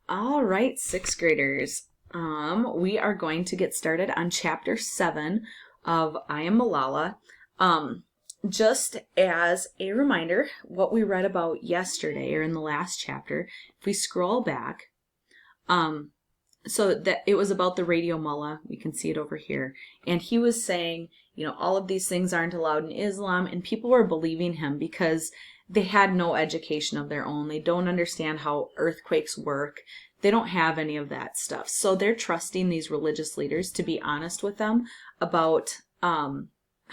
All right, sixth graders. We are going to get started on chapter 7 of I Am Malala. Just as a reminder, what we read about yesterday or in the last chapter, if we scroll back, so that it was about the radio mullah. We can see it over here. And he was saying, all of these things aren't allowed in Islam, and people were believing him because they had no education of their own. They don't understand how earthquakes work. They don't have any of that stuff. So they're trusting these religious leaders to be honest with them about how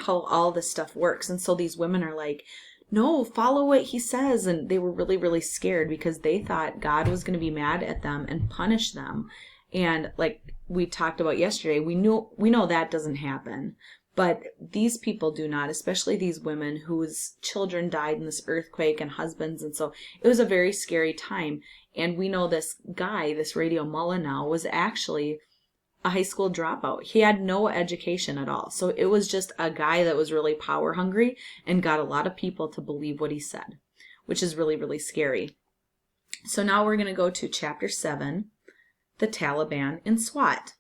all this stuff works. And so these women are like, no, follow what he says. And they were really, really scared because they thought God was going to be mad at them and punish them. And like we talked about yesterday, we know that doesn't happen. But these people do not, especially these women whose children died in this earthquake and husbands. And so it was a very scary time. And we know this guy, this radio mullah now, was actually a high school dropout. He had no education at all. So it was just a guy that was really power hungry and got a lot of people to believe what he said, which is really, really scary. So now we're going to go to chapter 7, the Taliban in Swat.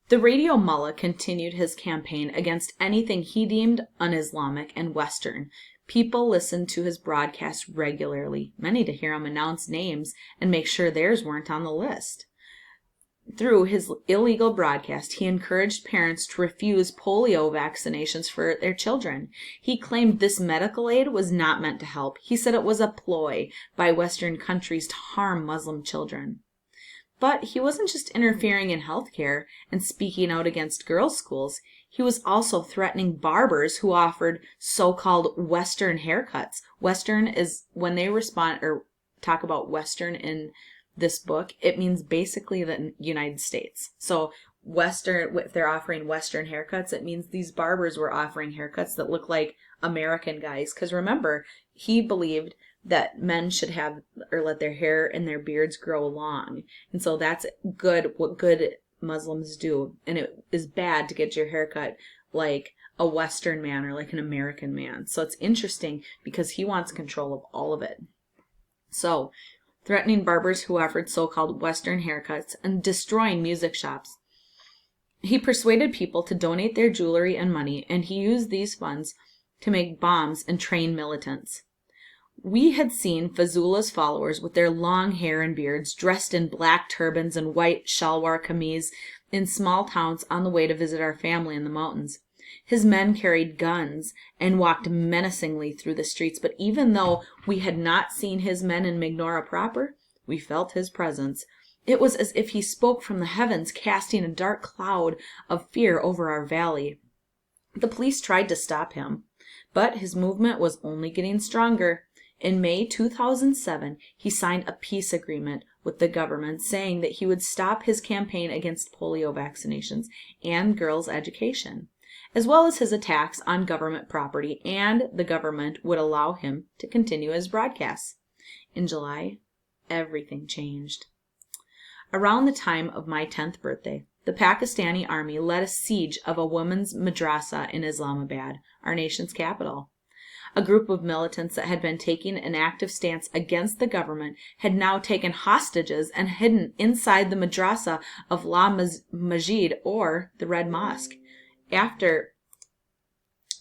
The radio mullah continued his campaign against anything he deemed un-Islamic and Western. People listened to his broadcasts regularly, many to hear him announce names and make sure theirs weren't on the list. Through his illegal broadcast, he encouraged parents to refuse polio vaccinations for their children. He claimed this medical aid was not meant to help. He said it was a ploy by Western countries to harm Muslim children. But he wasn't just interfering in healthcare and speaking out against girls' schools. He was also threatening barbers who offered so-called Western haircuts. Western is when they respond or talk about Western in this book, it means basically the United States. So Western, if they're offering Western haircuts, it means these barbers were offering haircuts that look like American guys. Because remember, he believed that men should have or let their hair and their beards grow long. And so that's good, what good Muslims do. And it is bad to get your hair cut like a Western man or like an American man. So it's interesting because he wants control of all of it. So threatening barbers who offered so-called Western haircuts and destroying music shops. He persuaded people to donate their jewelry and money, and he used these funds to make bombs and train militants. We had seen Fazula's followers with their long hair and beards, dressed in black turbans and white shalwar kameez in small towns on the way to visit our family in the mountains. His men carried guns and walked menacingly through the streets, but even though we had not seen his men in Mignora proper, we felt his presence. It was as if he spoke from the heavens, casting a dark cloud of fear over our valley. The police tried to stop him, but his movement was only getting stronger. In May 2007, he signed a peace agreement with the government saying that he would stop his campaign against polio vaccinations and girls' education, as well as his attacks on government property, and the government would allow him to continue his broadcasts. In July, everything changed. Around the time of my 10th birthday, the Pakistani army led a siege of a women's madrasa in Islamabad, our nation's capital. A group of militants that had been taking an active stance against the government had now taken hostages and hidden inside the madrasa of La Masjid, or the Red Mosque. After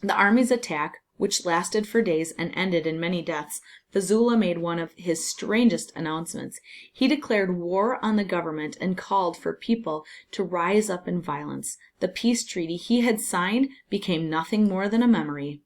the army's attack, which lasted for days and ended in many deaths, Fazula made one of his strangest announcements. He declared war on the government and called for people to rise up in violence. The peace treaty he had signed became nothing more than a memory.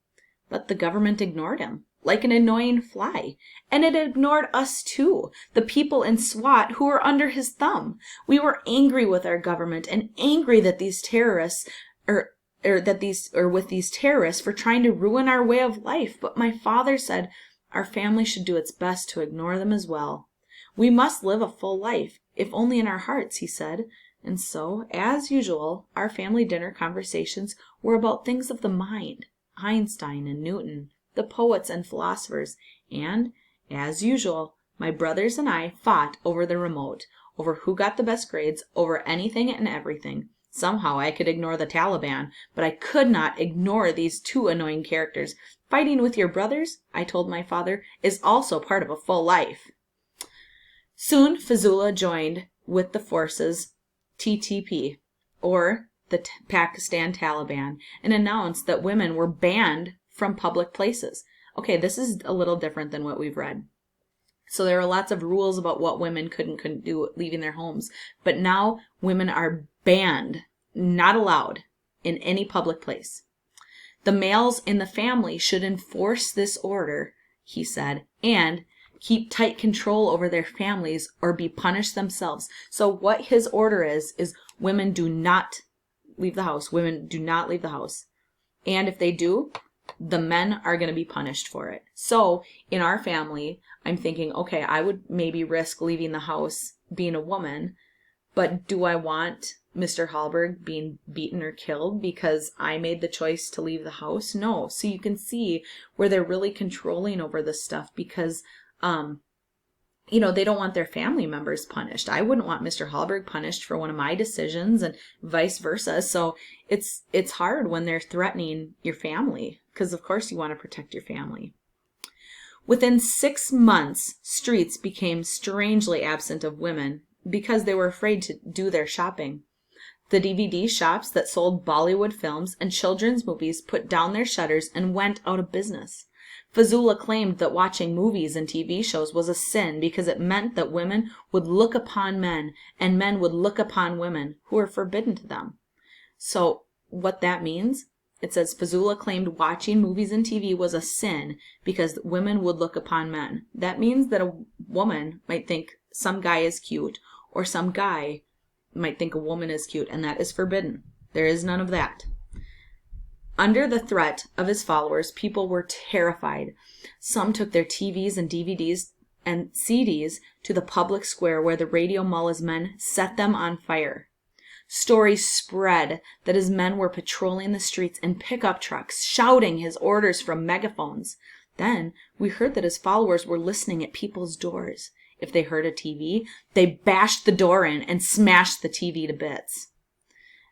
But the government ignored him, like an annoying fly. And it ignored us too, the people in Swat who were under his thumb. We were angry with our government and angry that these terrorists, with these terrorists for trying to ruin our way of life. But my father said our family should do its best to ignore them as well. We must live a full life, if only in our hearts, he said. And so, as usual, our family dinner conversations were about things of the mind. Einstein and Newton, the poets and philosophers, and, as usual, my brothers and I fought over the remote, over who got the best grades, over anything and everything. Somehow I could ignore the Taliban, but I could not ignore these two annoying characters. Fighting with your brothers, I told my father, is also part of a full life. Soon, Fazula joined with the forces TTP, or the Pakistan Taliban, and announced that women were banned from public places. Okay, this is a little different than what we've read. So there are lots of rules about what women could and couldn't do leaving their homes. But now women are banned, not allowed, in any public place. The males in the family should enforce this order, he said, and keep tight control over their families or be punished themselves. So what his order is women do not leave the house. Women do not leave the house. And if they do, the men are going to be punished for it. So in our family, I'm thinking, okay, I would maybe risk leaving the house being a woman, but do I want Mr. Hallberg being beaten or killed because I made the choice to leave the house? No. So you can see where they're really controlling over this stuff because, they don't want their family members punished. I wouldn't want Mr. Hallberg punished for one of my decisions and vice versa. So it's hard when they're threatening your family because, of course, you want to protect your family. Within 6 months, streets became strangely absent of women because they were afraid to do their shopping. The DVD shops that sold Bollywood films and children's movies put down their shutters and went out of business. Fazula claimed that watching movies and TV shows was a sin because it meant that women would look upon men and men would look upon women who were forbidden to them. So what that means, it says Fazula claimed watching movies and TV was a sin because women would look upon men. That means that a woman might think some guy is cute or some guy might think a woman is cute, and that is forbidden. There is none of that. Under the threat of his followers, people were terrified. Some took their TVs and DVDs and CDs to the public square where the Radio Mullah's men set them on fire. Stories spread that his men were patrolling the streets in pickup trucks, shouting his orders from megaphones. Then we heard that his followers were listening at people's doors. If they heard a TV, they bashed the door in and smashed the TV to bits.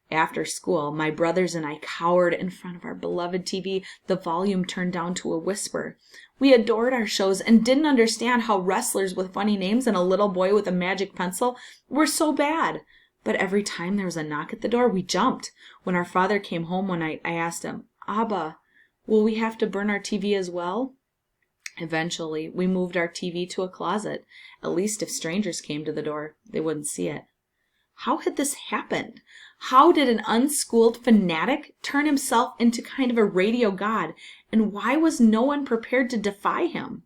After school, my brothers and I cowered in front of our beloved TV, the volume turned down to a whisper. We adored our shows and didn't understand how wrestlers with funny names and a little boy with a magic pencil were so bad. But every time there was a knock at the door, we jumped. When our father came home one night, I asked him, "Abba, will we have to burn our TV as well?" Eventually, we moved our TV to a closet. At least if strangers came to the door, they wouldn't see it. How had this happened? How did an unschooled fanatic turn himself into kind of a radio god? And why was no one prepared to defy him?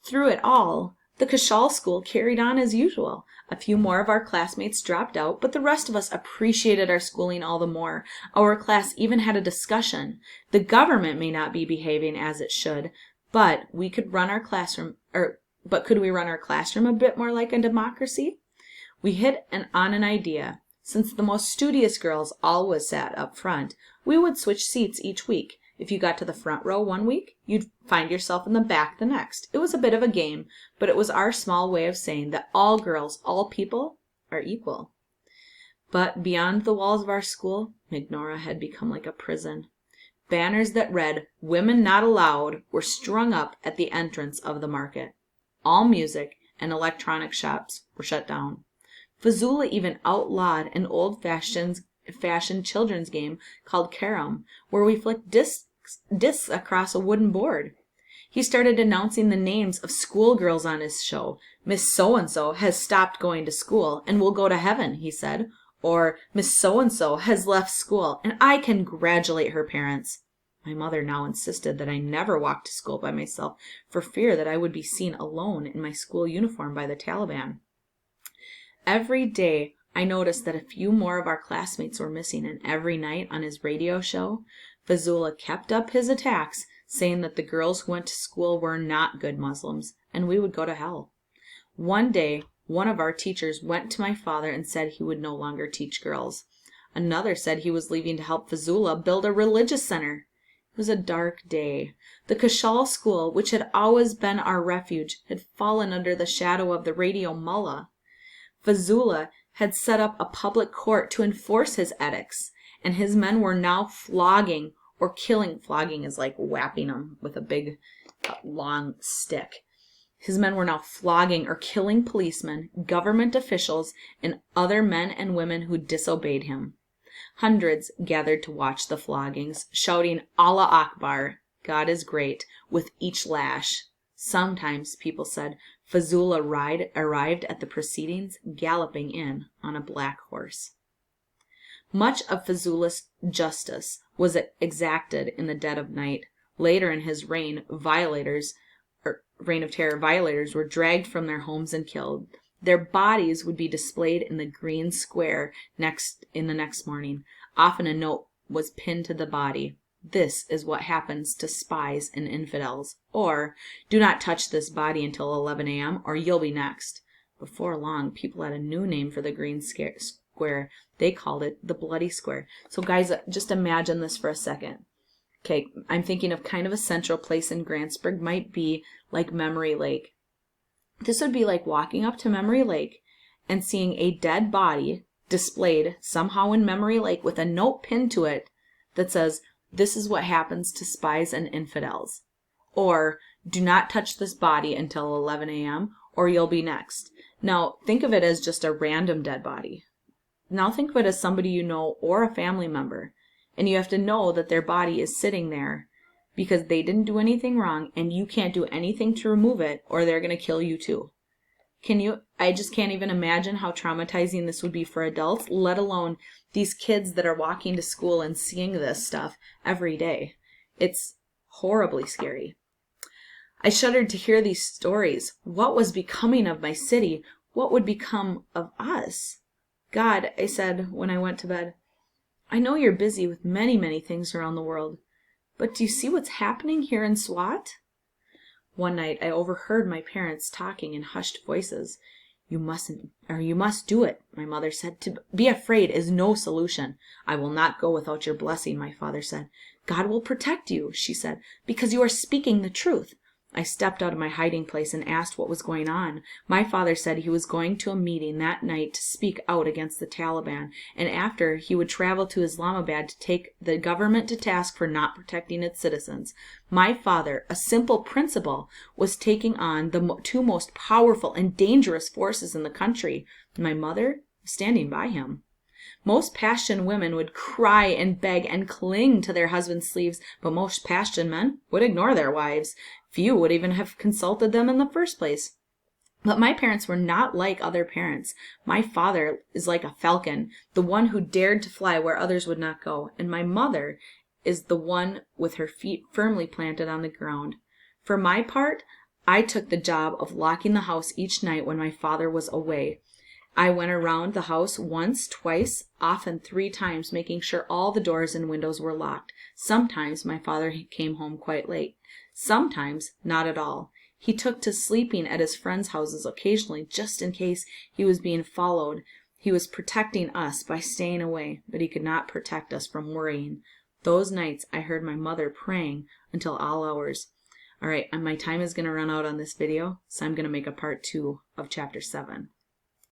Through it all, the Kashal school carried on as usual. A few more of our classmates dropped out, but the rest of us appreciated our schooling all the more. Our class even had a discussion. The government may not be behaving as it should, but we could run our classroom, could we run our classroom a bit more like a democracy? We hit on an idea. Since the most studious girls always sat up front, we would switch seats each week. If you got to the front row one week, you'd find yourself in the back the next. It was a bit of a game, but it was our small way of saying that all girls, all people, are equal. But beyond the walls of our school, Mignora had become like a prison. Banners that read, "Women Not Allowed," were strung up at the entrance of the market. All music and electronic shops were shut down. Fazula even outlawed an old-fashioned children's game called carom, where we flicked discs across a wooden board. He started announcing the names of schoolgirls on his show. "Miss So-and-so has stopped going to school and will go to heaven," he said. Or, "Miss So-and-so has left school and I congratulate her parents." My mother now insisted that I never walk to school by myself for fear that I would be seen alone in my school uniform by the Taliban. Every day, I noticed that a few more of our classmates were missing, and every night on his radio show, Fazula kept up his attacks, saying that the girls who went to school were not good Muslims, and we would go to hell. One day, one of our teachers went to my father and said he would no longer teach girls. Another said he was leaving to help Fazula build a religious center. It was a dark day. The Kashal school, which had always been our refuge, had fallen under the shadow of the Radio Mullah. Fazula had set up a public court to enforce his edicts, and his men were now flogging or killing. Flogging is like whapping them with a big, long stick. His men were now flogging or killing policemen, government officials, and other men and women who disobeyed him. Hundreds gathered to watch the floggings, shouting Allah Akbar, God is great, with each lash. Sometimes, people said, Fazullah arrived at the proceedings galloping in on a black horse. Much of Fazullah's justice was exacted in the dead of night. Later in his reign of terror, violators were dragged from their homes and killed. Their bodies would be displayed in the green square the next morning. Often a note was pinned to the body. This is what happens to spies and infidels. Or, do not touch this body until 11 a.m. or you'll be next. Before long, people had a new name for the green square. They called it the Bloody Square. So guys, just imagine this for a second. Okay, I'm thinking of kind of a central place in Grantsburg, might be like Memory Lake. This would be like walking up to Memory Lake and seeing a dead body displayed somehow in Memory Lake with a note pinned to it that says, this is what happens to spies and infidels. Or, do not touch this body until 11 a.m. or you'll be next. Now, think of it as just a random dead body. Now think of it as somebody you know or a family member. And you have to know that their body is sitting there because they didn't do anything wrong and you can't do anything to remove it or they're going to kill you too. I just can't even imagine how traumatizing this would be for adults, let alone these kids that are walking to school and seeing this stuff every day. It's horribly scary. I shuddered to hear these stories. What was becoming of my city? What would become of us? God, I said when I went to bed, I know you're busy with many, many things around the world, but do you see what's happening here in Swat? One night I overheard my parents talking in hushed voices. You must do it, my mother said. To be afraid is no solution. I will not go without your blessing, my father said. God will protect you, she said, because you are speaking the truth. I stepped out of my hiding place and asked what was going on. My father said he was going to a meeting that night to speak out against the Taliban, and after he would travel to Islamabad to take the government to task for not protecting its citizens. My father, a simple principal, was taking on the two most powerful and dangerous forces in the country. My mother was standing by him. Most Pashtun women would cry and beg and cling to their husbands' sleeves, but most Pashtun men would ignore their wives. Few would even have consulted them in the first place. But my parents were not like other parents. My father is like a falcon, the one who dared to fly where others would not go, and my mother is the one with her feet firmly planted on the ground. For my part, I took the job of locking the house each night when my father was away. I went around the house once, twice, often 3 times, making sure all the doors and windows were locked. Sometimes my father came home quite late. Sometimes not at all. He took to sleeping at his friends' houses occasionally, just in case he was being followed. He was protecting us by staying away, but he could not protect us from worrying. Those nights I heard my mother praying until all hours. All right, my time is going to run out on this video, so I'm going to make a part 2 of chapter 7.